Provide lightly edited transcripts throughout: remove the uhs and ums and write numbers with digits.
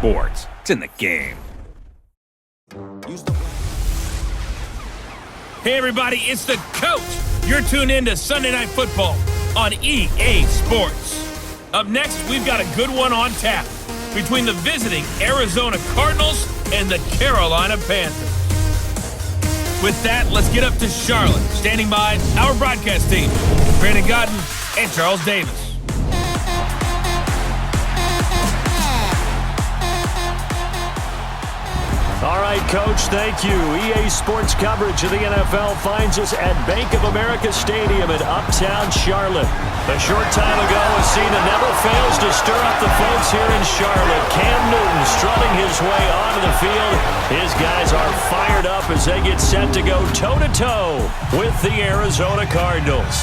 Sports. It's in the game. Hey everybody, it's the coach. You're tuned in to Sunday Night Football on EA Sports. Up next, we've got a good one on tap between the visiting Arizona Cardinals and the Carolina Panthers. With that, let's get up to Charlotte. Standing by, our broadcast team, Brandon Godden and Charles Davis. All right, Coach, thank you. EA Sports coverage of the NFL finds us at Bank of America Stadium in uptown Charlotte. A short time ago, a scene that never fails to stir up the folks here in Charlotte. Cam Newton strutting his way onto the field. His guys are fired up as they get set to go toe-to-toe with the Arizona Cardinals.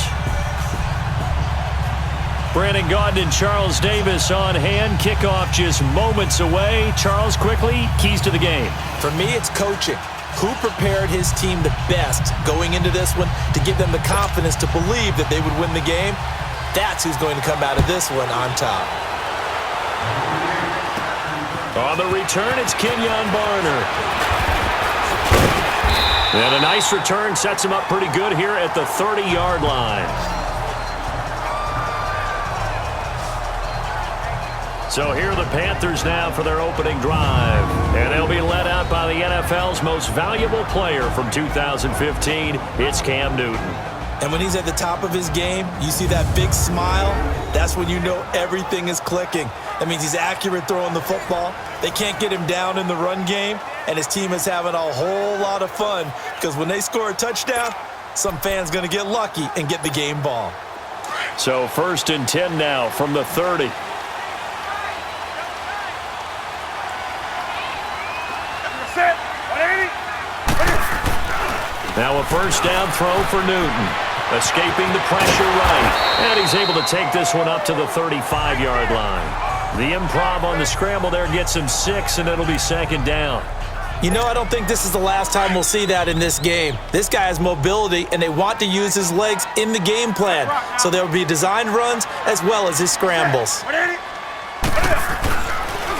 Brandon Gaudin and Charles Davis on hand. Kickoff just moments away. Charles, quickly, keys to the game. For me, it's coaching. Who prepared his team the best going into this one to give them the confidence to believe that they would win the game? That's who's going to come out of this one on top. On the return, it's Kenyon Barner. And a nice return sets him up pretty good here at the 30-yard line. So here are the Panthers now for their opening drive. And they'll be led out by the NFL's most valuable player from 2015. It's Cam Newton. And when he's at the top of his game, you see that big smile, that's when you know everything is clicking. That means he's accurate throwing the football. They can't get him down in the run game, and his team is having a whole lot of fun because when they score a touchdown, some fan's going to get lucky and get the game ball. So 1st and 10 now from the 30. Now a first down throw for Newton. Escaping the pressure right. And he's able to take this one up to the 35-yard line. The improv on the scramble there gets him 6, and it'll be 2nd down. You know, I don't think this is the last time we'll see that in this game. This guy has mobility, and they want to use his legs in the game plan. So there will be designed runs as well as his scrambles.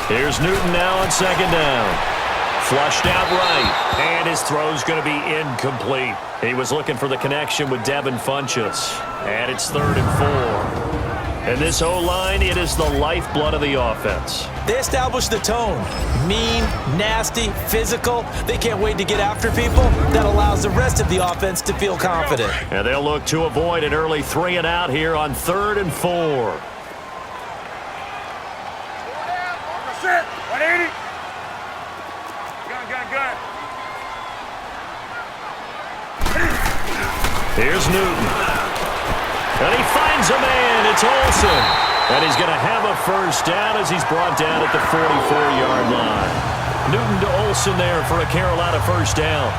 Here's Newton now on 2nd down. Flushed out right, and his throw's going to be incomplete. He was looking for the connection with Devin Funchess, and it's 3rd and 4. And this O-line, it is the lifeblood of the offense. They establish the tone. Mean, nasty, physical. They can't wait to get after people. That allows the rest of the offense to feel confident. And they'll look to avoid an early 3 and out here on 3rd and 4. Here's Newton. And he finds a man. It's Olsen. And he's going to have a first down as he's brought down at the 44-yard line. Newton to Olsen there for a Carolina first down.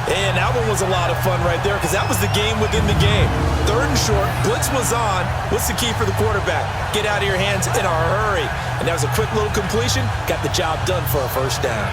And that one was a lot of fun right there because that was the game within the game. 3rd and short. Blitz was on. What's the key for the quarterback? Get out of your hands in a hurry. And that was a quick little completion. Got the job done for a first down.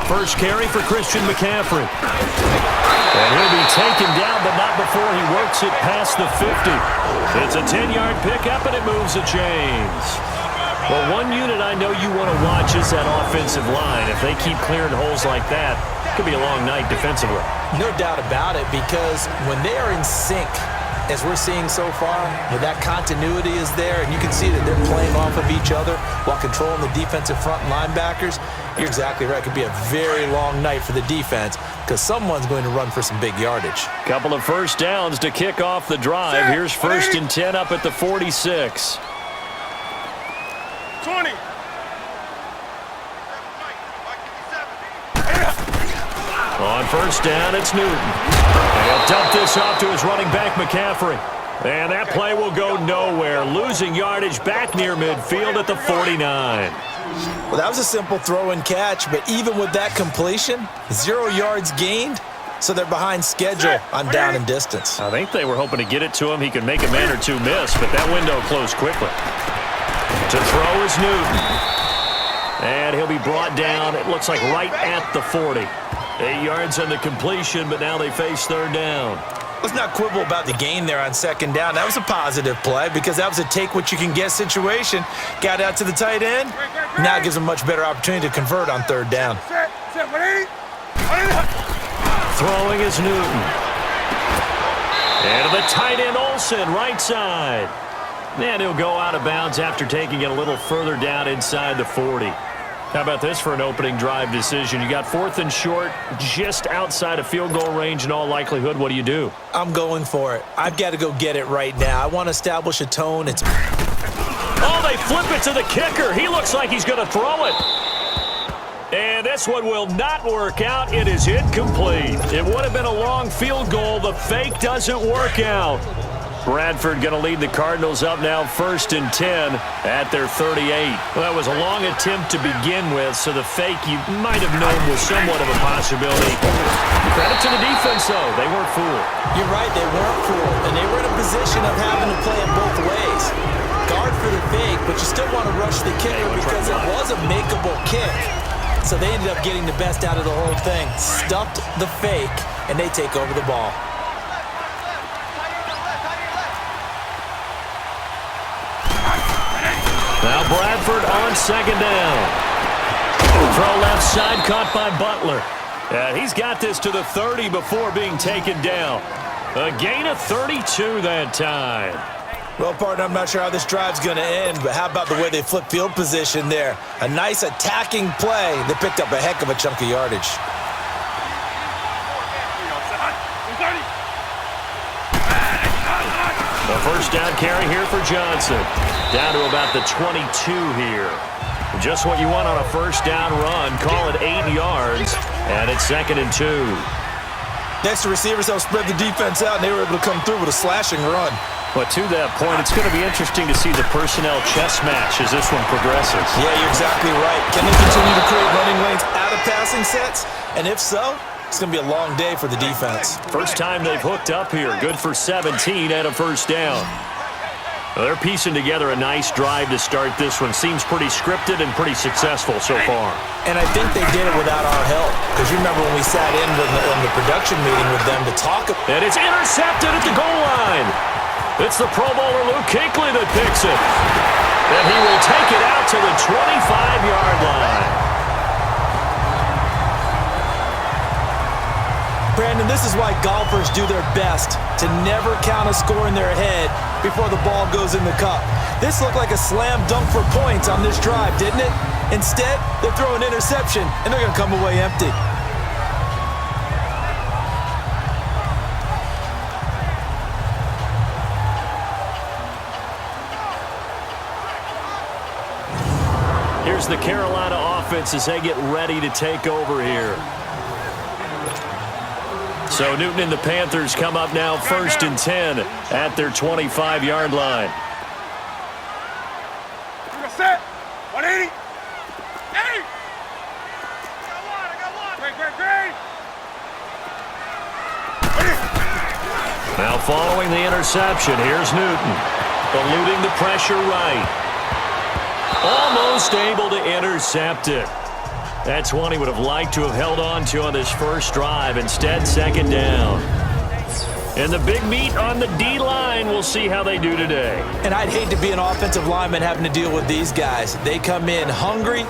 First carry for Christian McCaffrey. And he'll be taken down, but not before he works it past the 50. It's a 10-yard pickup, and it moves the chains. Well, one unit I know you want to watch is that offensive line. If they keep clearing holes like that, it could be a long night defensively. No doubt about it, because when they are in sync, as we're seeing so far, when that continuity is there, and you can see that they're playing off of each other while controlling the defensive front and linebackers, you're exactly right. It could be a very long night for the defense because someone's going to run for some big yardage. Couple of first downs to kick off the drive. Here's 1st and 10 up at the 46. 20. On first down, it's Newton. And he'll dump this off to his running back, McCaffrey. And that play will go nowhere. Losing yardage back near midfield at the 49. Well, that was a simple throw and catch, but even with that completion, 0 yards gained, so they're behind schedule on down and distance. I think they were hoping to get it to him. He could make a man or two miss, but that window closed quickly. To throw is Newton. And he'll be brought down, it looks like right at the 40. 8 yards on the completion, but now they face third down. Let's not quibble about the gain there on second down. That was a positive play because that was a take-what-you-can-get situation. Got out to the tight end. Now it gives them a much better opportunity to convert on third down. Throwing is Newton. And to the tight end, Olsen, right side. And he'll go out of bounds after taking it a little further down inside the 40. How about this for an opening drive decision? You got 4th and short, just outside of field goal range in all likelihood. What do you do? I'm going for it. I've got to go get it right now. I want to establish a tone. Oh, they flip it to the kicker. He looks like he's going to throw it. And this one will not work out. It is incomplete. It would have been a long field goal. The fake doesn't work out. Bradford going to lead the Cardinals up now 1st and 10 at their 38. Well, that was a long attempt to begin with, so the fake you might have known was somewhat of a possibility. Credit to the defense, though. They weren't fooled. You're right, they weren't fooled, and they were in a position of having to play it both ways. Guard for the fake, but you still want to rush the kicker because it was a makeable kick. So they ended up getting the best out of the whole thing. Stuffed the fake, and they take over the ball. Now Bradford on second down. Throw left side, caught by Butler. He's got this to the 30 before being taken down. A gain of 32 that time. Well, partner, I'm not sure how this drive's going to end, but how about the way they flip field position there? A nice attacking play that picked up a heck of a chunk of yardage. The first down carry here for Johnson. Down to about the 22 here. Just what you want on a first down run. Call it 8 yards, and it's 2nd and 2. Next, the receivers helped spread the defense out, and they were able to come through with a slashing run. But to that point, it's going to be interesting to see the personnel chess match as this one progresses. Yeah, you're exactly right. Can they continue to create running lanes out of passing sets? And if so, it's going to be a long day for the defense. First time they've hooked up here. Good for 17 and a first down. Well, they're piecing together a nice drive to start this one. Seems pretty scripted and pretty successful so far. And I think they did it without our help. Because you remember when we sat in the production meeting with them to talk. And it's intercepted at the goal line. It's the Pro Bowler Luke Kuechly that picks it. And he will take it out to the 25-yard line. Brandon, this is why golfers do their best to never count a score in their head before the ball goes in the cup. This looked like a slam dunk for points on this drive, didn't it? Instead, they're throwing interception, and they're going to come away empty. Here's the Carolina offense as they get ready to take over here. So Newton and the Panthers come up now 1st and 10 at their 25-yard line. Set. 180. 80. Great. Now following the interception, here's Newton. Eluding the pressure right. Almost able to intercept it. That's one he would have liked to have held on to on this first drive. Instead, 2nd down. And the big meat on the D-line, we'll see how they do today. And I'd hate to be an offensive lineman having to deal with these guys. They come in hungry,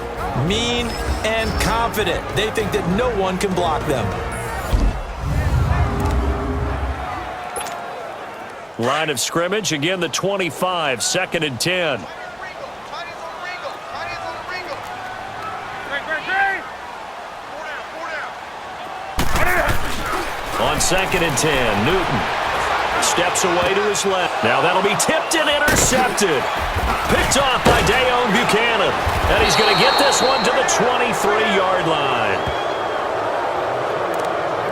mean, and confident. They think that no one can block them. Line of scrimmage, again the 25, 2nd and 10. On 2nd and 10, Newton steps away to his left. Now that'll be tipped and intercepted. Picked off by Deone Buchanan. And he's going to get this one to the 23-yard line.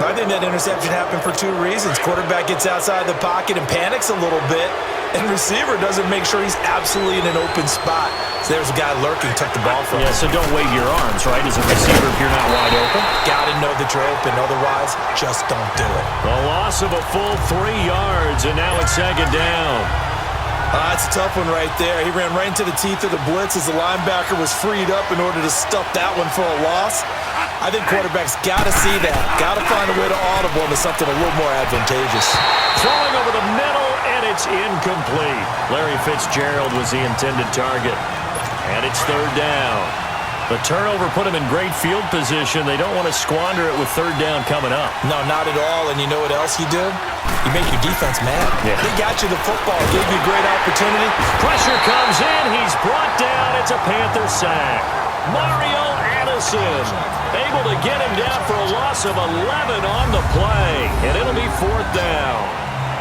I think that interception happened for 2 reasons. Quarterback gets outside the pocket and panics a little bit. And receiver doesn't make sure he's absolutely in an open spot. So there's a guy lurking, took the ball from him. Yeah, so don't wave your arms, right, as a receiver if you're not wide open. Got to know that you're open. Otherwise, just don't do it. A loss of a full 3 yards, and now it's 2nd down. That's a tough one right there. He ran right into the teeth of the blitz as the linebacker was freed up in order to stuff that one for a loss. I think quarterbacks got to see that. Got to find a way to audible into something a little more advantageous. Throwing over the middle, and it's incomplete. Larry Fitzgerald was the intended target. And it's third down. The turnover put him in great field position. They don't want to squander it with third down coming up. No, not at all. And you know what else you do? You make your defense mad. Yeah. They got you the football, gave you a great opportunity. Pressure comes in. He's brought down. It's a Panther sack. Mario Addison able to get him down for a loss of 11 on the play. And it'll be fourth down.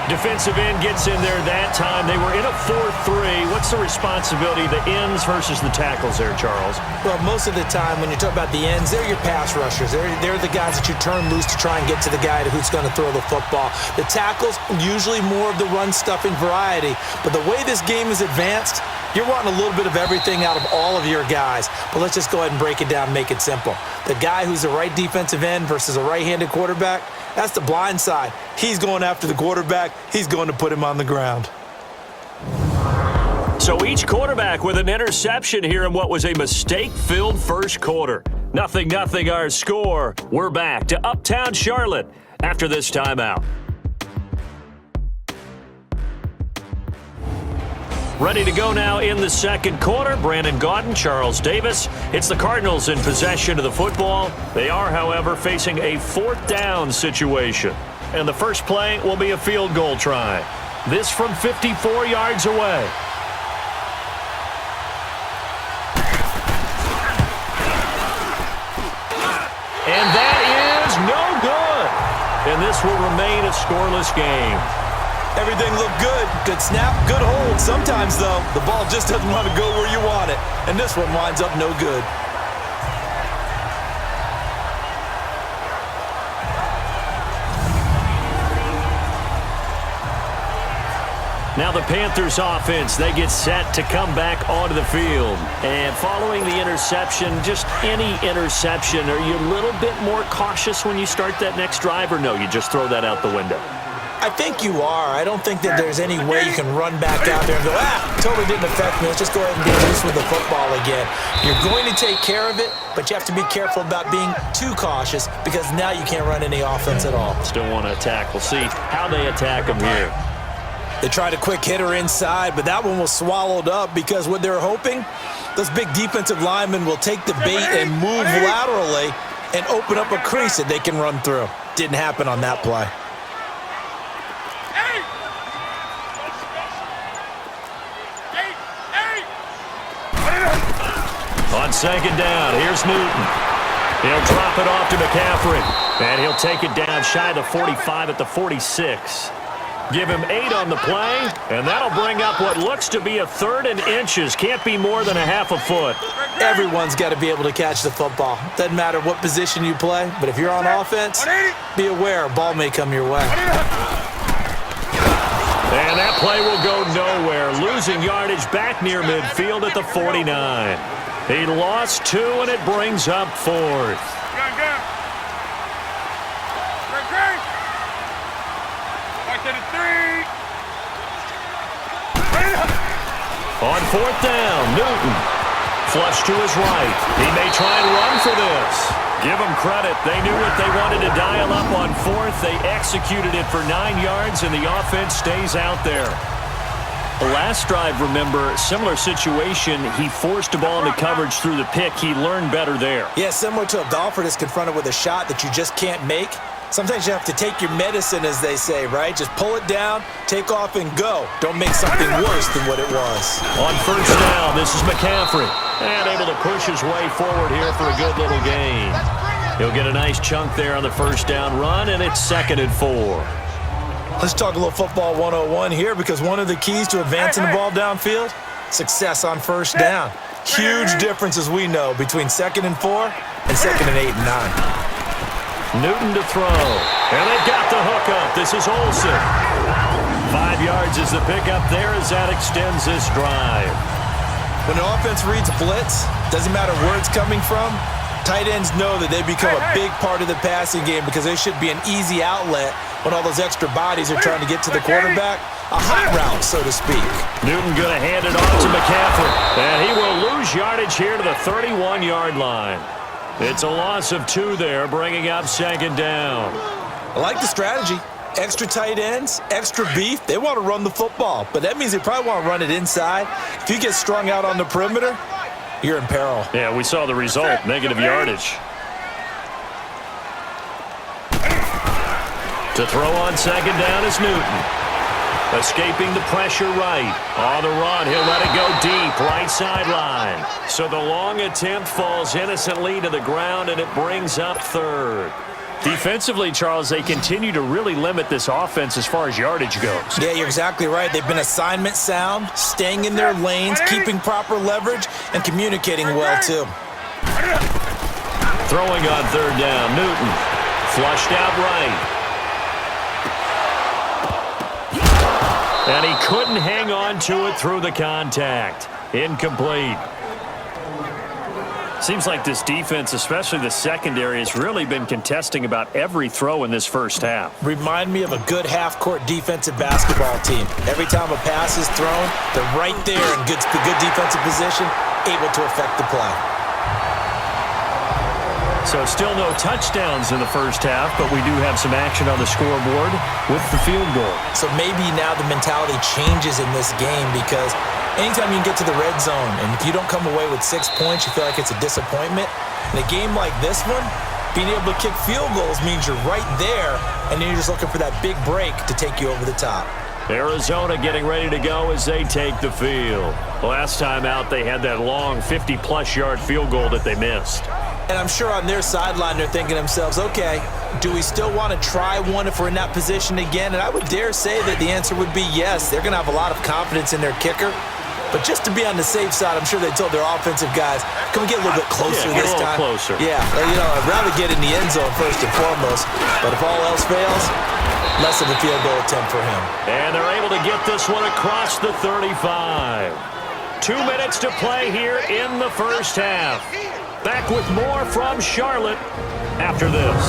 Defensive end gets in there that time. They were in a 4-3. What's the responsibility, the ends versus the tackles there, Charles? Well, most of the time when you talk about the ends, they're your pass rushers. They're the guys that you turn loose to try and get to the guy who's going to throw the football. The tackles, usually more of the run-stuffing variety. But the way this game is advanced, you're wanting a little bit of everything out of all of your guys. But let's just go ahead and break it down and make it simple. The guy who's the right defensive end versus a right-handed quarterback, that's the blind side. He's going after the quarterback. He's going to put him on the ground. So each quarterback with an interception here in what was a mistake-filled first quarter. 0-0 our score. We're back to Uptown Charlotte after this timeout. Ready to go now in the second quarter. Brandon Gaudin, Charles Davis. It's the Cardinals in possession of the football. They are, however, facing a fourth down situation. And the first play will be a field goal try. This from 54 yards away. And that is no good. And this will remain a scoreless game. Everything looked good. Good snap, good hold. Sometimes, though, the ball just doesn't want to go where you want it. And this one winds up no good. Now the Panthers offense, they get set to come back onto the field. And following the interception, just any interception, are you a little bit more cautious when you start that next drive, or no, you just throw that out the window? I think you are. I don't think that there's any way you can run back out there and go, totally didn't affect me. Let's just go ahead and be loose with the football again. You're going to take care of it, but you have to be careful about being too cautious because now you can't run any offense at all. Still want to attack. We'll see how they attack them here. They tried a quick hitter inside, but that one was swallowed up because what they're hoping, those big defensive linemen will take the bait and move laterally and open up a crease that they can run through. Didn't happen on that play. On second down, here's Newton. He'll drop it off to McCaffrey, and he'll take it down shy of the 45 at the 46. Give him 8 on the play, and that'll bring up what looks to be a 3rd and inches. Can't be more than a half a foot. Everyone's got to be able to catch the football. Doesn't matter what position you play, but if you're on offense, be aware a ball may come your way. And that play will go nowhere. Losing yardage back near midfield at the 49. He lost 2, and it brings up 4th. On 4th down, Newton. Flush to his right. He may try and run for this. Give them credit. They knew what they wanted to dial up on 4th. They executed it for 9 yards, and the offense stays out there. The last drive, remember, similar situation. He forced a ball into coverage through the pick. He learned better there. Yeah, similar to a golfer that's confronted with a shot that you just can't make. Sometimes you have to take your medicine, as they say, right? Just pull it down, take off, and go. Don't make something worse than what it was. On 1st down, this is McCaffrey. And able to push his way forward here for a good little gain. He'll get a nice chunk there on the 1st down run, and it's 2nd and 4. Let's talk a little football 101 here, because one of the keys to advancing the ball downfield, success on 1st down. Huge difference, as we know, between 2nd and 4 and 2nd and 8 and 9. Newton to throw. And they've got the hook up. This is Olsen. 5 yards is the pickup there as that extends this drive. When the offense reads blitz, doesn't matter where it's coming from, tight ends know that they become a big part of the passing game because they should be an easy outlet when all those extra bodies are trying to get to the quarterback. A hot route, so to speak. Newton going to hand it off to McCaffrey. And he will lose yardage here to the 31-yard line. It's a loss of 2 there, bringing up second down. I like the strategy. Extra tight ends, extra beef. They want to run the football, but that means they probably want to run it inside. If you get strung out on the perimeter, you're in peril. Yeah, we saw the result, negative yardage. To throw on second down is Newton. Escaping the pressure right. On the run, he'll let it go deep, right sideline. So the long attempt falls innocently to the ground, and it brings up third. Defensively, Charles, they continue to really limit this offense as far as yardage goes. Yeah, you're exactly right. They've been assignment sound, staying in their lanes, keeping proper leverage, and communicating well, too. Throwing on third down, Newton. Flushed out right. And he couldn't hang on to it through the contact. Incomplete. Seems like this defense, especially the secondary, has really been contesting about every throw in this first half. Remind me of a good half-court defensive basketball team. Every time a pass is thrown, they're right there in good defensive position, able to affect the play. So still no touchdowns in the first half, but we do have some action on the scoreboard with the field goal. So maybe now the mentality changes in this game, because anytime you can get to the red zone, and if you don't come away with 6 points, you feel like it's a disappointment. In a game like this one, being able to kick field goals means you're right there, and then you're just looking for that big break to take you over the top. Arizona getting ready to go as they take the field. Last time out, they had that long 50-plus yard field goal that they missed. And I'm sure on their sideline they're thinking to themselves, okay, do we still want to try one if we're in that position again? And I would dare say that the answer would be yes. They're going to have a lot of confidence in their kicker. But just to be on the safe side, I'm sure they told their offensive guys, can we get a little bit closer this time? Closer. Yeah, I'd rather get in the end zone first and foremost. But if all else fails, less of a field goal attempt for him. And they're able to get this one across the 35. 2 minutes to play here in the first half. Back with more from Charlotte after this.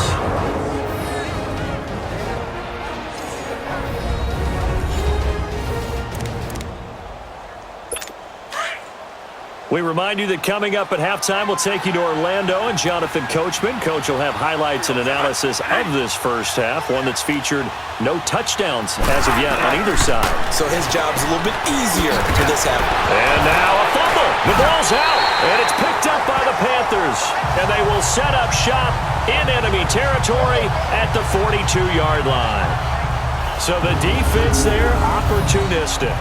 We remind you that coming up at halftime, we'll take you to Orlando and Jonathan Coachman. Coach will have highlights and analysis of this first half, one that's featured no touchdowns as of yet on either side. So his job's a little bit easier for this half. And now a fumble. The ball's out, and it's picked up by the Panthers. And they will set up shop in enemy territory at the 42-yard line. So the defense there, opportunistic.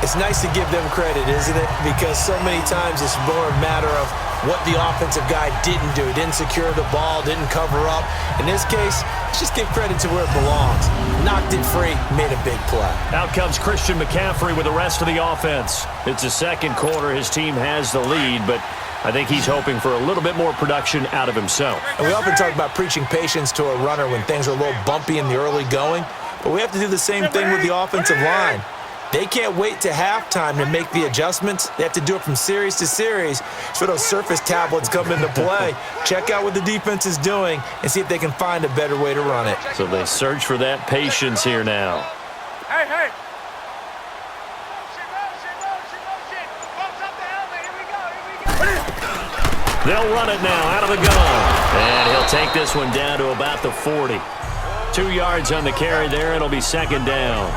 It's nice to give them credit, isn't it? Because so many times it's more a matter of what the offensive guy didn't do. Didn't secure the ball, didn't cover up. In this case, let's just give credit to where it belongs. Knocked it free, made a big play. Out comes Christian McCaffrey with the rest of the offense. It's the second quarter. His team has the lead, but I think he's hoping for a little bit more production out of himself. And we often talk about preaching patience to a runner when things are a little bumpy in the early going, but we have to do the same thing with the offensive line. They can't wait to halftime to make the adjustments. They have to do it from series to series. So those surface tablets come into play. Check out what the defense is doing and see if they can find a better way to run it. So they search for that patience here now. Hey, hey. They'll run it now out of the gun. And he'll take this one down to about the 40. 2 yards on the carry there. It'll be second down.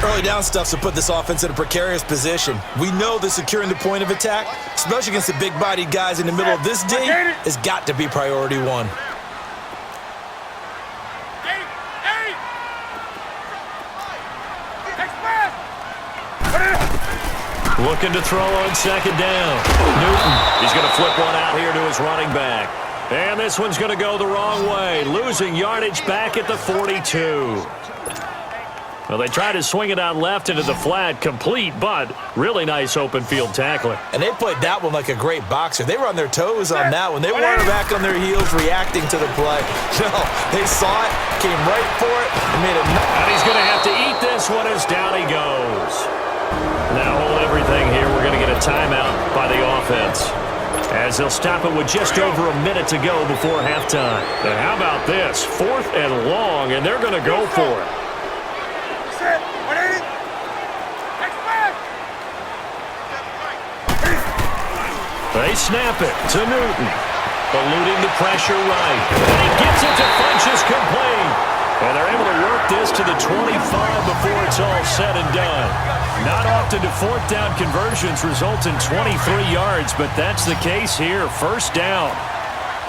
Early down stuff to put this offense in a precarious position. We know that securing the point of attack, especially against the big-bodied guys in the middle of this D, has got to be priority one. Looking to throw on second down. Newton, he's going to flip one out here to his running back. And this one's going to go the wrong way, losing yardage back at the 42. Well, they tried to swing it out left into the flat, complete, but really nice open field tackling. And they played that one like a great boxer. They were on their toes on that one. They weren't back on their heels reacting to the play. No, they saw it, came right for it, and made it. And he's going to have to eat this one as down he goes. Now hold everything here. We're going to get a timeout by the offense. as they'll stop it with just over a minute to go before halftime. And how about this? 4th and long, and they're going to go for it. Set. 180. Next back. They snap it to Newton. Eluding the pressure right. And he gets it to Funchess complete. And they're able to work this to the 25 before it's all said and done. Not often do 4th down conversions result in 23 yards, but that's the case here. 1st down.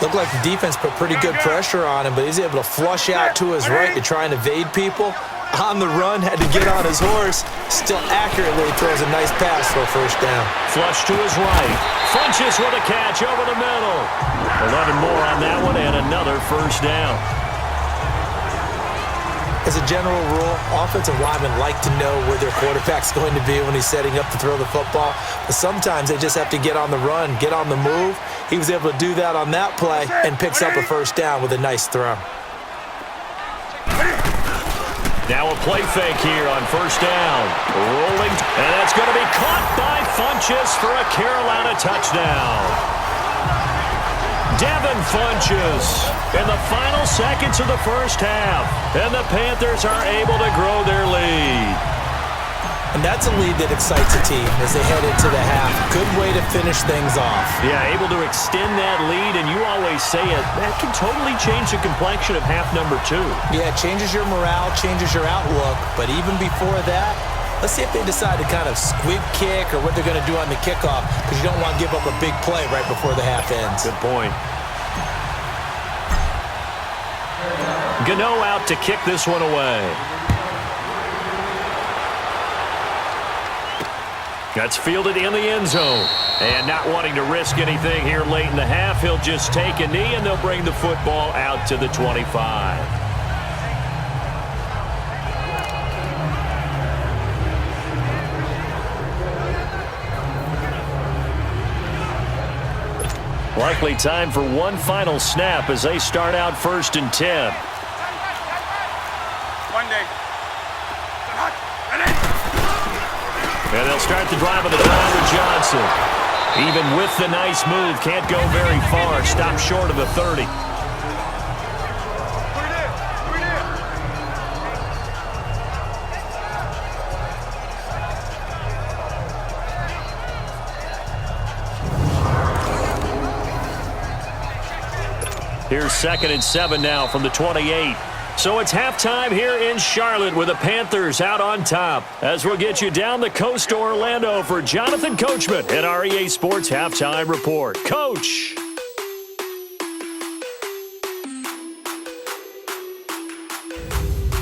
Looked like the defense put pretty good pressure on him, but he's able to flush out to his right to try and evade people. On the run, had to get on his horse. Still accurately throws a nice pass for a 1st down. Flush to his right. Funchess with a catch over the middle. 11 more on that one and another 1st down. As a general rule, offensive linemen like to know where their quarterback's going to be when he's setting up to throw the football. But sometimes they just have to get on the run, get on the move. He was able to do that on that play and picks up a 1st down with a nice throw. Now a play fake here on 1st down. Rolling, and that's going to be caught by Funchess for a Carolina touchdown. Devin Funchess in the final seconds of the 1st half. And the Panthers are able to grow their lead. And that's a lead that excites a team as they head into the half. Good way to finish things off. Yeah, able to extend that lead, and you always say it, that can totally change the complexion of half number 2. Yeah, it changes your morale, changes your outlook. But even before that, let's see if they decide to kind of squib kick or what they're going to do on the kickoff, because you don't want to give up a big play right before the half ends. Good point. Gano out to kick this one away. That's fielded in the end zone. And not wanting to risk anything here late in the half, he'll just take a knee and they'll bring the football out to the 25. Likely time for one final snap as they start out 1st and 10. And they'll start the drive on the ground with Johnson. Even with the nice move, can't go very far. Stop short of the 30. Here's 2nd and 7 now from the 28. So it's halftime here in Charlotte with the Panthers out on top. As we'll get you down the coast to Orlando for Jonathan Coachman at REA Sports Halftime Report. Coach.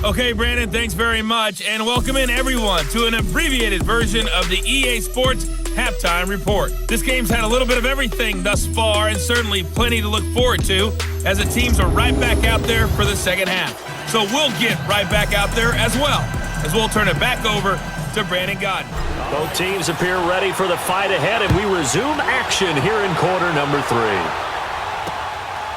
Okay, Brandon, thanks very much. And welcome in, everyone, to an abbreviated version of the EA Sports Halftime Report. This game's had a little bit of everything thus far, and certainly plenty to look forward to, as the teams are right back out there for the second half. So we'll get right back out there as well, as we'll turn it back over to Brandon Godden. Both teams appear ready for the fight ahead, and we resume action here in quarter number 3.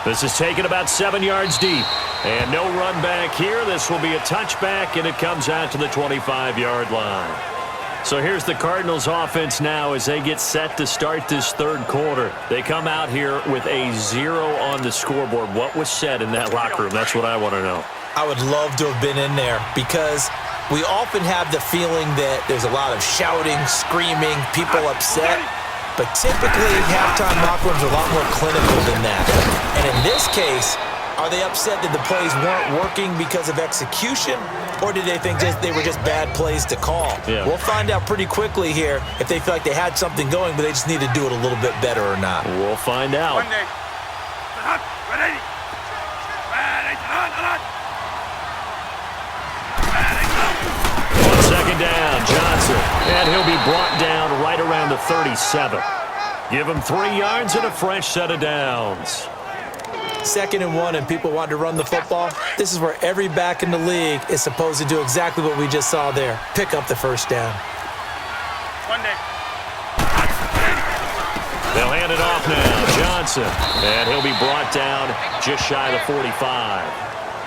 This is taken about 7 yards deep. And no run back here. This will be a touchback, and it comes out to the 25-yard line. So here's the Cardinals offense now as they get set to start this 3rd quarter. They come out here with a 0 on the scoreboard. What was said in that locker room? That's what I want to know. I would love to have been in there because we often have the feeling that there's a lot of shouting, screaming, people upset. But typically, halftime locker rooms are a lot more clinical than that. And in this case, are they upset that the plays weren't working because of execution, or did they think they were just bad plays to call? Yeah. We'll find out pretty quickly here if they feel like they had something going, but they just need to do it a little bit better or not. We'll find out. On 2nd down, Johnson, and he'll be brought down right around the 37. Give him 3 yards and a fresh set of downs. 2nd and 1, and people want to run the football. This is where every back in the league is supposed to do exactly what we just saw there. Pick up the 1st down. They'll hand it off now. Johnson, and he'll be brought down just shy of the 45.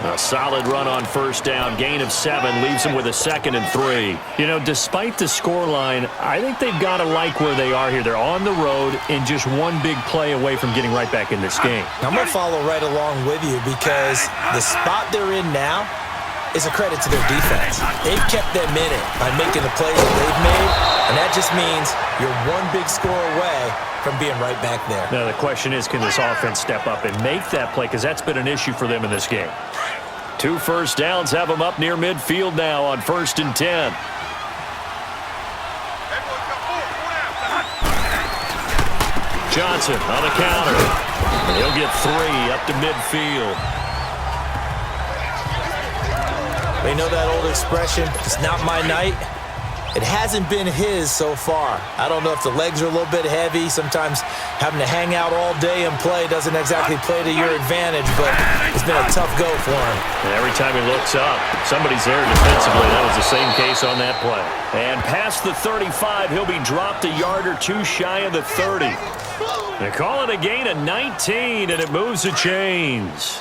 A solid run on first down. Gain of 7 leaves them with a 2nd and 3. You know, despite the scoreline, I think they've got to like where they are here. They're on the road and just one big play away from getting right back in this game. I'm going to follow right along with you because the spot they're in now is a credit to their defense. They've kept them in it by making the plays that they've made, and that just means you're one big score away from being right back there. Now, the question is, can this offense step up and make that play? Because that's been an issue for them in this game. 2 first downs have them up near midfield now on 1st and 10. Johnson on the counter. And he'll get 3 up to midfield. They know that old expression, it's not my night. It hasn't been his so far. I don't know if the legs are a little bit heavy. Sometimes having to hang out all day and play doesn't exactly play to your advantage, but it's been a tough go for him. And every time he looks up, somebody's there defensively. That was the same case on that play. And past the 35, he'll be dropped a yard or 2 shy of the 30. They call it a gain of 19, and it moves the chains.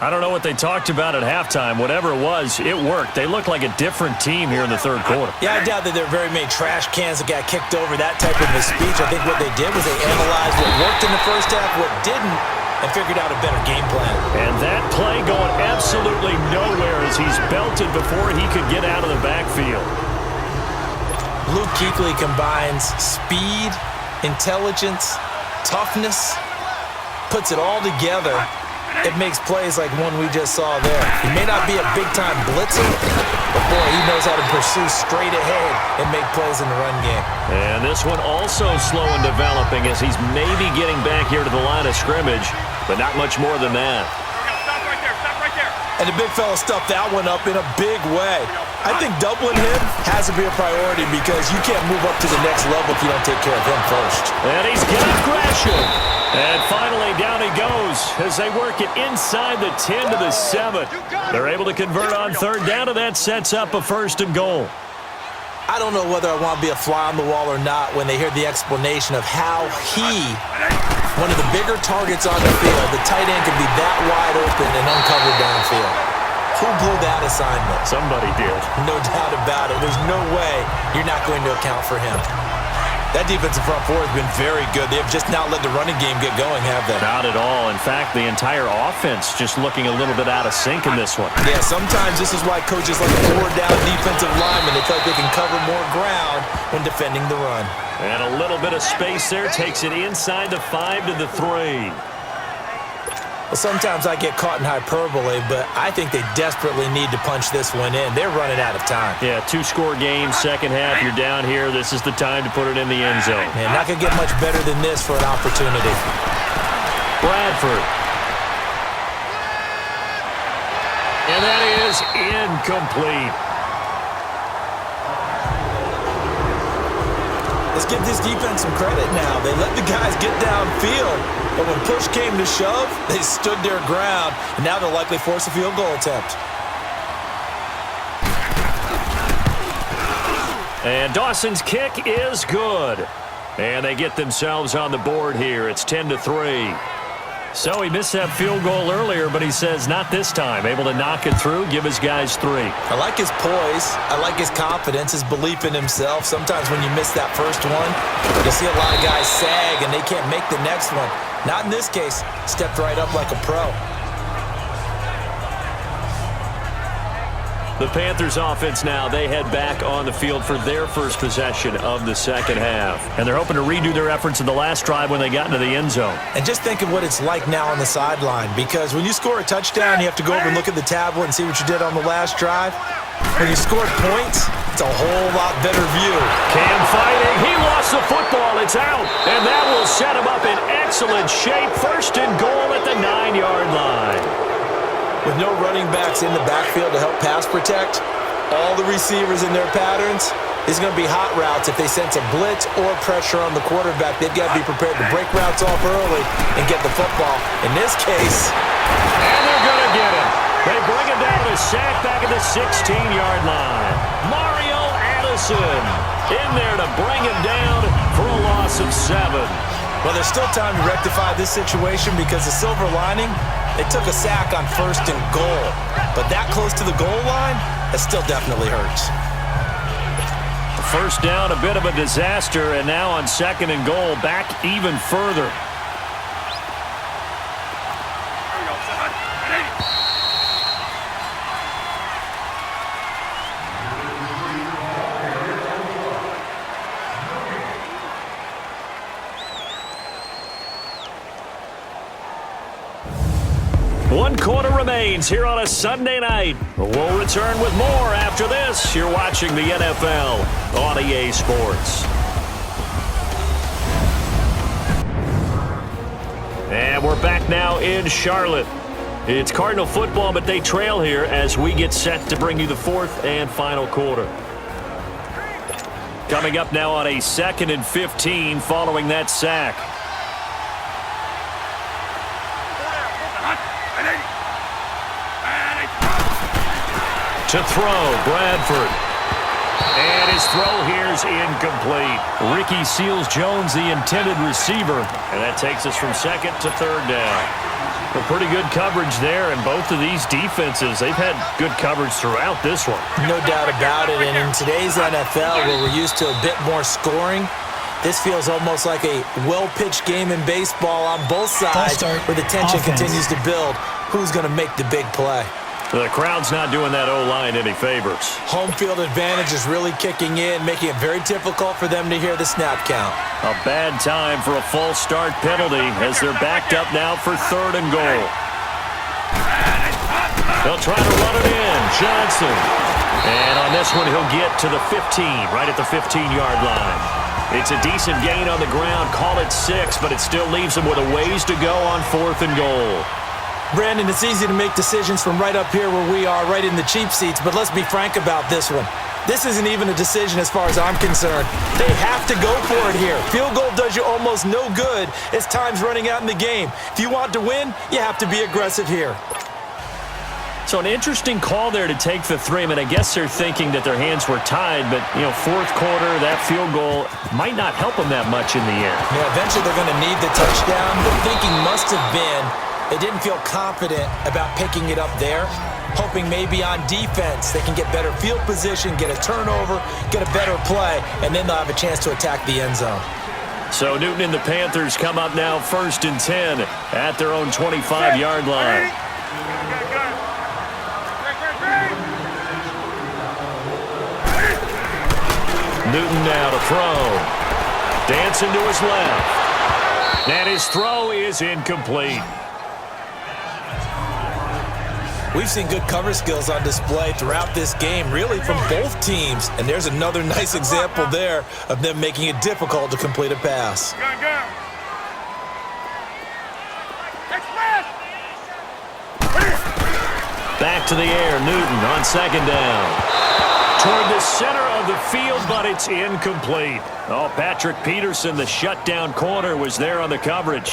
I don't know what they talked about at halftime. Whatever it was, it worked. They look like a different team here in the 3rd quarter. Yeah, I doubt that there are very many trash cans that got kicked over, that type of a speech. I think what they did was they analyzed what worked in the first half, what didn't, and figured out a better game plan. And that play going absolutely nowhere as he's belted before he could get out of the backfield. Luke Kuechly combines speed, intelligence, toughness, puts it all together. It makes plays like one we just saw there. He may not be a big-time blitzer, but boy, he knows how to pursue straight ahead and make plays in the run game. And this one also slow in developing as he's maybe getting back here to the line of scrimmage, but not much more than that. Stop right there. Stop right there. And the big fella stuffed that one up in a big way. I think doubling him has to be a priority because you can't move up to the next level if you don't take care of him first. And he's got Gresham. And finally, down he goes as they work it inside the 10 to the 7. They're able to convert on 3rd down, and that sets up a 1st and goal. I don't know whether I want to be a fly on the wall or not when they hear the explanation of how he, one of the bigger targets on the field, the tight end can be that wide open and uncovered downfield. Who blew that assignment? Somebody did. No doubt about it. There's no way you're not going to account for him. That defensive front four has been very good. They have just not let the running game get going, have they? Not at all. In fact, the entire offense just looking a little bit out of sync in this one. Yeah, sometimes this is why coaches like a 4-down defensive lineman. They feel like they can cover more ground when defending the run. And a little bit of space there takes it inside the 5 to the 3. Well, sometimes I get caught in hyperbole, but I think they desperately need to punch this one in. They're running out of time. Yeah, 2-score game, second half, you're down here. This is the time to put it in the end zone. Man, not going to get much better than this for an opportunity. Bradford. And that is incomplete. Let's give this defense some credit now. They let the guys get downfield, but when push came to shove, they stood their ground, and now they'll likely force a field goal attempt. And Dawson's kick is good. And they get themselves on the board here. It's 10 to 3. So he missed that field goal earlier, but he says not this time. Able to knock it through, give his guys 3. I like his poise. I like his confidence, his belief in himself. Sometimes when you miss that first one, you see a lot of guys sag and they can't make the next one. Not in this case. Stepped right up like a pro. The Panthers offense now, they head back on the field for their first possession of the second half. And they're hoping to redo their efforts in the last drive when they got into the end zone. And just think of what it's like now on the sideline, because when you score a touchdown, you have to go over and look at the tablet and see what you did on the last drive. When you scored points, it's a whole lot better view. Cam fighting. He lost the football. It's out. And that will set him up in excellent shape. 1st and goal at the 9-yard line. With no running backs in the backfield to help pass protect, all the receivers in their patterns, is going to be hot routes. If they sense a blitz or pressure on the quarterback, they've got to be prepared to break routes off early and get the football. In this case, and they're going to get him. They bring him down to sack back at the 16-yard line. Mario Addison in there to bring him down for a loss of 7. Well, there's still time to rectify this situation because the silver lining, They took a sack on 1st and goal, but that close to the goal line, that still definitely hurts. First down, a bit of a disaster, and now on 2nd and goal, back even further. One quarter remains here on a Sunday night. We'll return with more after this. You're watching the NFL on EA Sports. And we're back now in Charlotte. It's Cardinal football, but they trail here as we get set to bring you the 4th and final quarter. Coming up now on a 2nd and 15 following that sack. To throw, Bradford. And his throw here is incomplete. Ricky Seals-Jones, the intended receiver. And that takes us from 2nd to 3rd down. A pretty good coverage there, and both of these defenses, they've had good coverage throughout this one. No doubt about it, and in today's NFL, where we're used to a bit more scoring, this feels almost like a well-pitched game in baseball on both sides, where the tension continues to build. Who's going to make the big play? The crowd's not doing that O-line any favors. Home field advantage is really kicking in, making it very difficult for them to hear the snap count. A bad time for a false start penalty as they're backed up now for 3rd and goal. They'll try to run it in. Johnson. And on this one, he'll get to the 15, right at the 15-yard line. It's a decent gain on the ground. Call it 6, but it still leaves them with a ways to go on 4th and goal. Brandon, it's easy to make decisions from right up here where we are, right in the cheap seats, but let's be frank about this one. This isn't even a decision as far as I'm concerned. They have to go for it here. Field goal does you almost no good as time's running out in the game. If you want to win, you have to be aggressive here. So an interesting call there to take the 3. I mean, I guess they're thinking that their hands were tied, but, 4th quarter, that field goal might not help them that much in the end. Yeah, eventually they're going to need the touchdown. The thinking must have been they didn't feel confident about picking it up there, hoping maybe on defense they can get better field position, get a turnover, get a better play, and then they'll have a chance to attack the end zone. So Newton and the Panthers come up now 1st and 10 at their own 25-yard line. Newton now to throw. Dancing to his left. And his throw is incomplete. We've seen good cover skills on display throughout this game, really from both teams. And there's another nice example there of them making it difficult to complete a pass. Back to the air, Newton on 2nd down. Toward the center of the field, but it's incomplete. Oh, Patrick Peterson, the shutdown corner, was there on the coverage.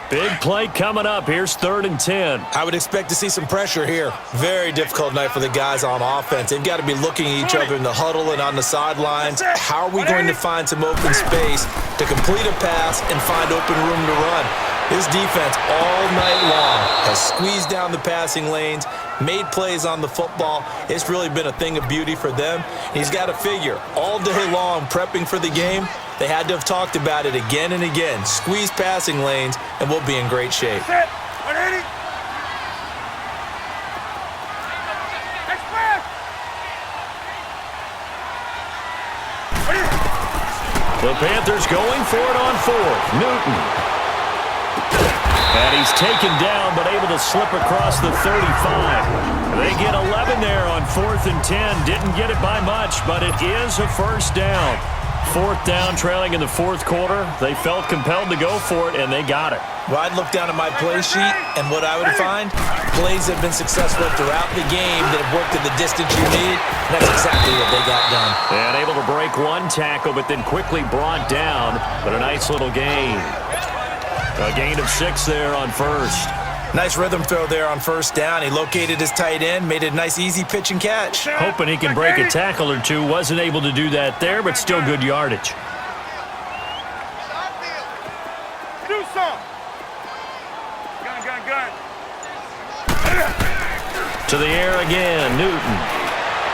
Big play coming up. Here's 3rd and 10. I would expect to see some pressure here. Very difficult night for the guys on offense. They've got to be looking at each other in the huddle and on the sidelines. How are we going to find some open space to complete a pass and find open room to run? This defense all night long has squeezed down the passing lanes, made plays on the football. It's really been a thing of beauty for them. He's got to figure all day long prepping for the game. They had to have talked about it again and again. Squeeze passing lanes, and we'll be in great shape. The Panthers going for it on 4th. Newton. And he's taken down, but able to slip across the 35. They get 11 there on 4th and 10. Didn't get it by much, but it is a 1st down. 4th down, trailing in the 4th quarter. They felt compelled to go for it, and they got it. Well, I'd look down at my play sheet, and what I would find, plays have been successful throughout the game that have worked at the distance you need, and that's exactly what they got done. And able to break one tackle, but then quickly brought down, but a nice little gain. A gain of 6 there on 1st. Nice rhythm throw there on 1st down. He located his tight end, made a nice easy pitch and catch. Hoping he can break a tackle or two. Wasn't able to do that there, but still good yardage. Do some. Gun. To the air again, Newton.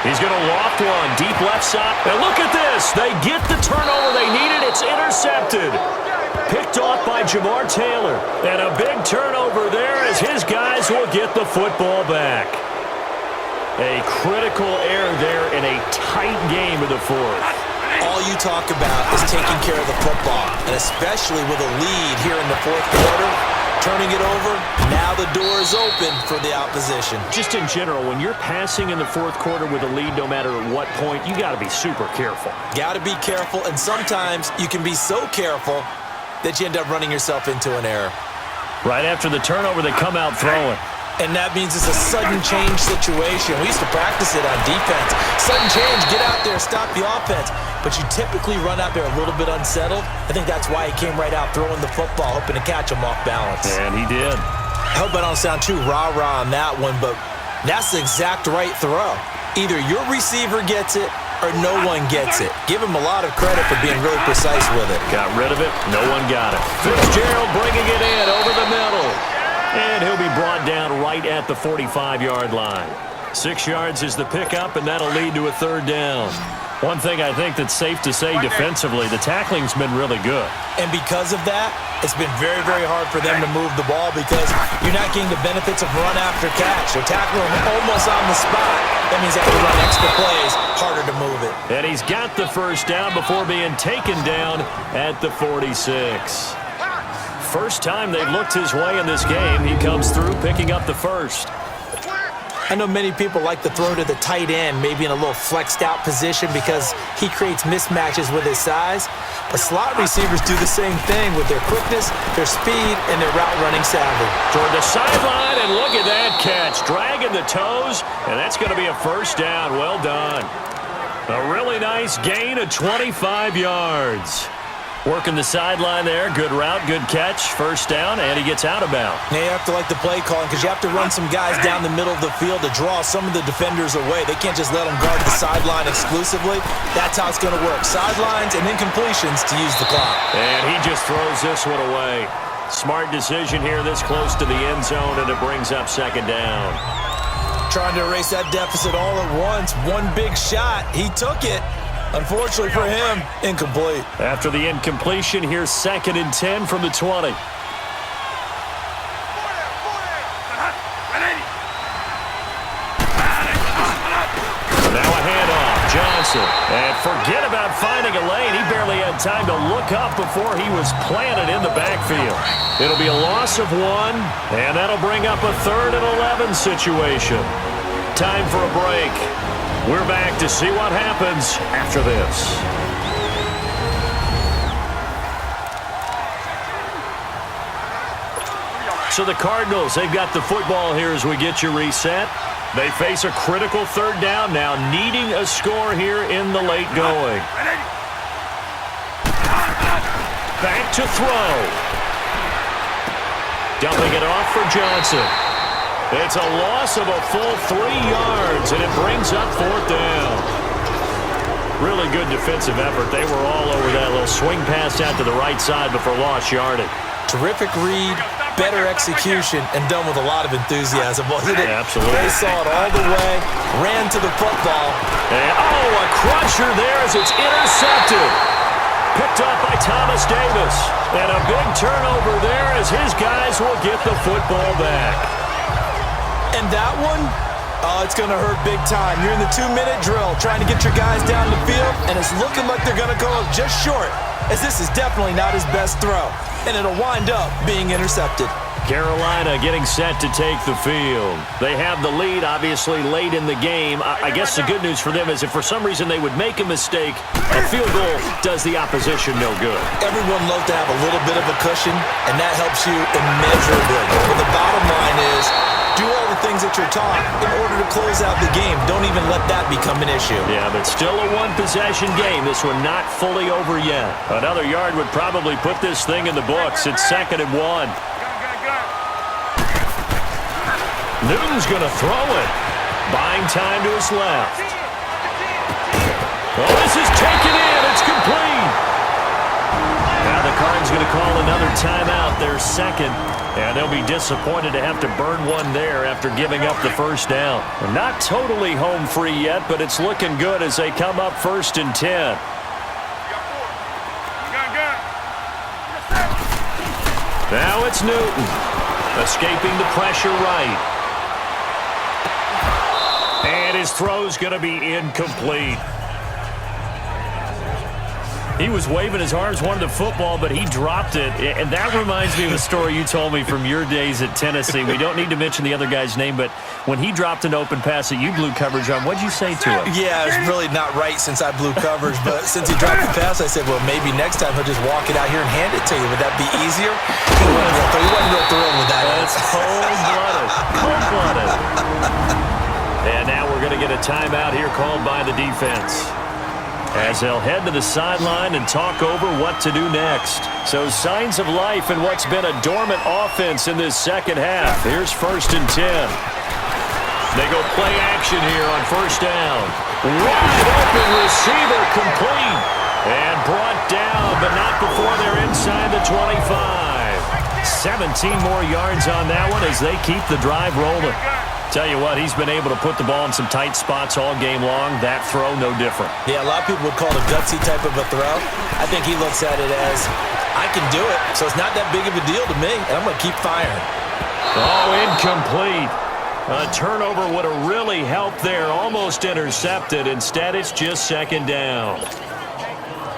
He's going to loft one, deep left side. And look at this. They get the turnover they needed. It's intercepted. Picked off by Jamar Taylor. And a big turnover there as his guys will get the football back. A critical error there in a tight game of the fourth. All you talk about is taking care of the football, and especially with a lead here in the fourth quarter, turning it over, now the door is open for the opposition. Just in general, when you're passing in the fourth quarter with a lead, no matter at what point, you got to be super careful. Got to be careful, and sometimes you can be so careful that you end up running yourself into an error. Right after the turnover, they come out throwing. And that means it's a sudden change situation. We used to practice it on defense. Sudden change, get out there, stop the offense. But you typically run out there a little bit unsettled. I think that's why he came right out throwing the football, hoping to catch him off balance. And he did. I hope I don't sound too rah-rah on that one, but that's the exact right throw. Either your receiver gets it or no one gets it. Give him a lot of credit for being really precise with it. Got rid of it. No one got it. Fitzgerald bringing it in over the middle. And he'll be brought down right at the 45-yard line. 6 yards is the pickup, and that'll lead to a third down. One thing I think that's safe to say defensively, the tackling's been really good. And because of that, it's been very, very hard for them to move the ball because you're not getting the benefits of run after catch. They're tackling him almost on the spot. That means they have to run extra plays, harder to move it. And he's got the first down before being taken down at the 46. First time they've looked his way in this game. He comes through picking up the first. I know many people like to throw to the tight end, maybe in a little flexed out position because he creates mismatches with his size. But slot receivers do the same thing with their quickness, their speed, and their route running savvy. Toward the sideline, and look at that catch. Dragging the toes, and that's going to be a first down. Well done. A really nice gain of 25 yards. Working the sideline there. Good route, good catch. First down, and he gets out of bounds. Now you have to like the play calling because you have to run some guys down the middle of the field to draw some of the defenders away. They can't just let them guard the sideline exclusively. That's how it's going to work. Sidelines and incompletions to use the clock. And he just throws this one away. Smart decision here this close to the end zone, and it brings up second down. Trying to erase that deficit all at once. One big shot. He took it. Unfortunately for him, incomplete. After the incompletion, here's 2nd and 10 from the 20. Now a handoff, Johnson. And forget about finding a lane. He barely had time to look up before he was planted in the backfield. It'll be a loss of 1, and that'll bring up a 3rd and 11 situation. Time for a break. We're back to see what happens after this. So the Cardinals, they've got the football here as we get you reset. They face a critical third down now, needing a score here in the late going. Back to throw. Dumping it off for Johnson. It's a loss of a full 3 yards, and it brings up 4th down. Really good defensive effort. They were all over that little swing pass out to the right side before lost yardage. Terrific read, better execution, and done with a lot of enthusiasm, wasn't it? Yeah, absolutely. They saw it all the way, ran to the football. And, a crusher there as it's intercepted. Picked up by Thomas Davis. And a big turnover there as his guys will get the football back. And that one, it's going to hurt big time. You're in the 2-minute drill trying to get your guys down the field, and it's looking like they're going to go up just short, as this is definitely not his best throw, and it'll wind up being intercepted. Carolina getting set to take the field. They have the lead, obviously, late in the game. I guess the good news for them is if for some reason they would make a mistake, a field goal does the opposition no good. Everyone loves to have a little bit of a cushion, and that helps you immeasurably. But the bottom line is, do all the things that you're taught in order to close out the game. Don't even let that become an issue. Yeah, but still a one-possession game. This one not fully over yet. Another yard would probably put this thing in the books. It's 2nd and 1. Newton's going to throw it. Buying time to his left. Oh, this is taken in. It's complete. Now the Cards going to call another timeout. Their second. And they'll be disappointed to have to burn one there after giving up the first down. Not totally home free yet, but it's looking good as they come up 1st and 10. Now it's Newton, escaping the pressure right. And his throw's going to be incomplete. He was waving his arms, wanted the football, but he dropped it. And that reminds me of a story you told me from your days at Tennessee. We don't need to mention the other guy's name, but when he dropped an open pass that you blew coverage on, what'd you say to him? Yeah, it's really not right since I blew coverage, but since he dropped the pass, I said, well, maybe next time he'll just walk it out here and hand it to you. Would that be easier? He wasn't real thrilled with that. That's cold-blooded. Cold-blooded. And now we're going to get a timeout here called by the defense, as they'll head to the sideline and talk over what to do next. So signs of life in what's been a dormant offense in this second half. Here's 1st and 10. They go play action here on 1st down. Wide open receiver complete. And brought down, but not before they're inside the 25. 17 more yards on that one as they keep the drive rolling. Tell you what, he's been able to put the ball in some tight spots all game long. That throw, no different. Yeah, a lot of people would call it a gutsy type of a throw. I think he looks at it as, I can do it, so it's not that big of a deal to me, and I'm going to keep firing. Oh, incomplete. A turnover would have really helped there. Almost intercepted. Instead, it's just 2nd down.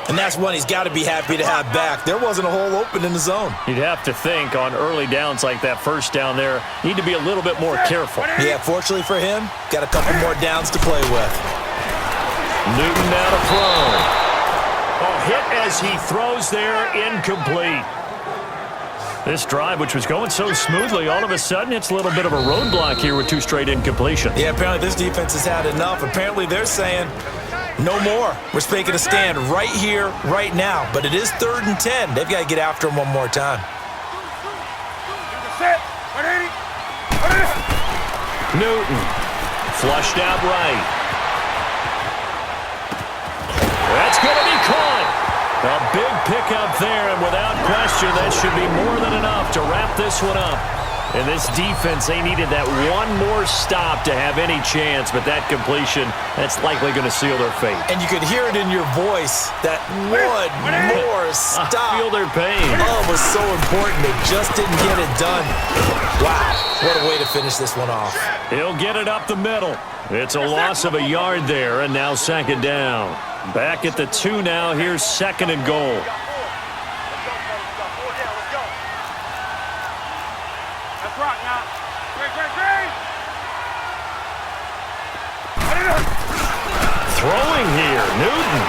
And that's one he's got to be happy to have back. There wasn't a hole open in the zone. You'd have to think on early downs like that 1st down there, need to be a little bit more careful. Yeah, fortunately for him, got a couple more downs to play with. Newton now to throw. Oh, hit as he throws there, incomplete. This drive, which was going so smoothly, all of a sudden it's a little bit of a roadblock here with 2 straight incompletions. Yeah, apparently this defense has had enough. Apparently they're saying, no more. We're making a stand right here, right now. But it is 3rd and 10. They've got to get after him one more time. Newton, flushed out right. That's going to be caught. A big pickup there, and without question, that should be more than enough to wrap this one up. And this defense, they needed that one more stop to have any chance, but that completion, that's likely going to seal their fate. And you could hear it in your voice, that one more stop. I feel their pain. Oh, it was so important. They just didn't get it done. Wow, what a way to finish this one off. He'll get it up the middle. It's a loss of a yard there, and now 2nd down. Back at the 2 now. Here's 2nd and goal. Throwing here, Newton.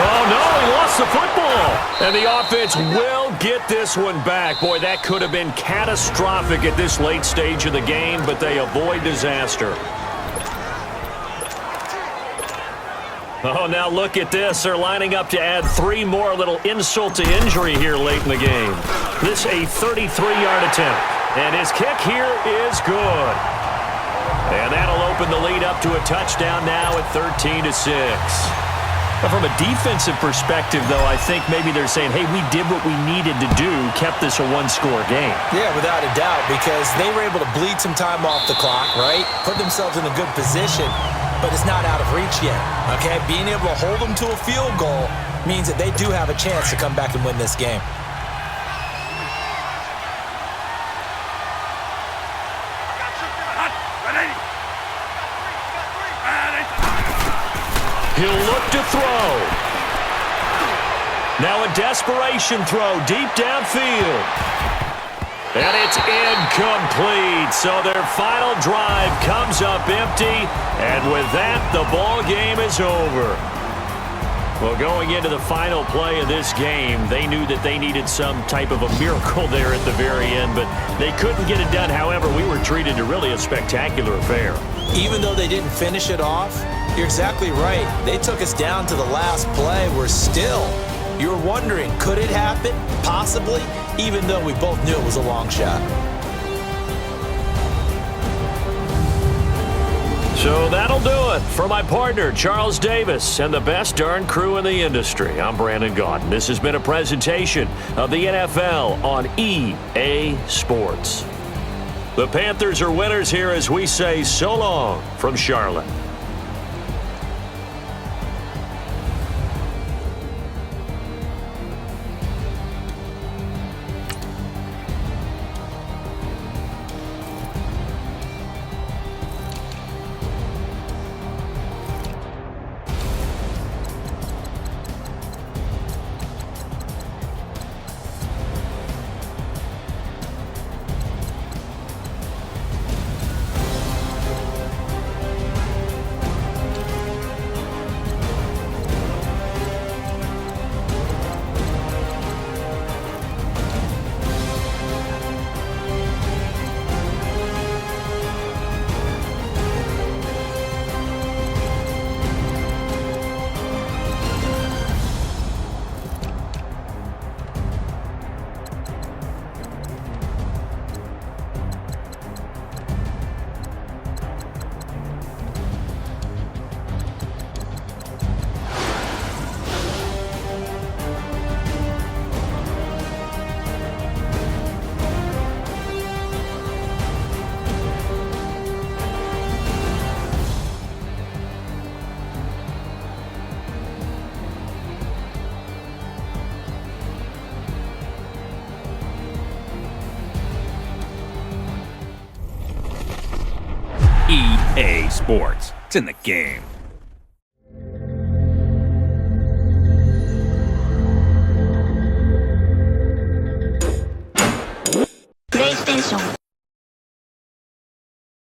Oh, no, he lost the football. And the offense will get this one back. Boy, that could have been catastrophic at this late stage of the game, but they avoid disaster. Oh, now look at this. They're lining up to add 3 more, a little insult to injury here late in the game. This a 33-yard attempt. And his kick here is good. And that'll open the lead up to a touchdown now at 13-6. From a defensive perspective, though, I think maybe they're saying, hey, we did what we needed to do, kept this a 1-score game. Yeah, without a doubt, because they were able to bleed some time off the clock, right? Put themselves in a good position, but it's not out of reach yet, okay? Being able to hold them to a field goal means that they do have a chance to come back and win this game. He'll look to throw. Now a desperation throw deep downfield. And it's incomplete. So their final drive comes up empty. And with that, the ball game is over. Well, going into the final play of this game, they knew that they needed some type of a miracle there at the very end, but they couldn't get it done. However, we were treated to really a spectacular affair. Even though they didn't finish it off, you're exactly right. They took us down to the last play. We're still, you're wondering, could it happen? Possibly, even though we both knew it was a long shot. So that'll do it. For my partner, Charles Davis, and the best darn crew in the industry, I'm Brandon Gaudin. This has been a presentation of the NFL on EA Sports. The Panthers are winners here as we say so long from Charlotte. EA Sports. It's in the game. PlayStation